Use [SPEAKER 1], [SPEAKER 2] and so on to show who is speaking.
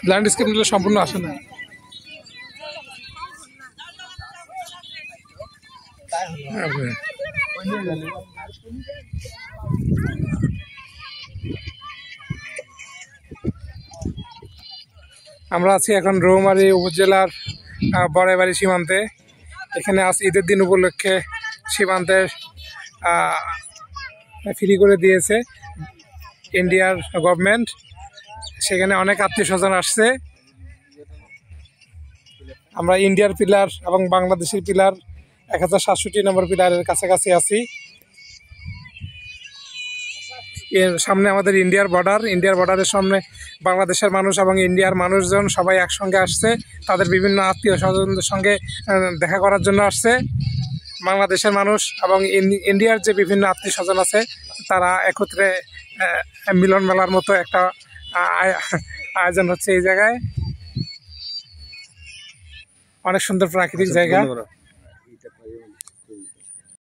[SPEAKER 1] Landscape নিলে সম্পূর্ণ আসে না। আমরা আছি এখন রৌমারী উপজেলার বড়াইবাড়ি সীমান্তে। এখানে আজ ঈদের দিন উপলক্ষে সীমান্তের ফ্রি করে দিয়েছে ইন্ডিয়ার গভর্নমেন্ট। সেখানে অনেক আত্মীয় স্বজন আসছে। আমরা ইন্ডিয়ার পিলার এবং বাংলাদেশের পিলার 1067 নম্বর পিলারের কাছাকাছি আছি। এর সামনে আমাদের ইন্ডিয়ার বর্ডারের সামনে বাংলাদেশের মানুষ এবং ইন্ডিয়ার মানুষজন সবাই একসঙ্গে আসছে। তাদের বিভিন্ন আত্মীয় স্বজনদের সঙ্গে দেখা করার জন্য আসছে। বাংলাদেশের মানুষ এবং ইন্ডিয়ার যে বিভিন্ন আত্মীয় স্বজন আছে তারা একত্রে মিলন মেলার মতো একটা আয়োজন হচ্ছে এই জায়গায়। অনেক সুন্দর প্রাকৃতিক জায়গা।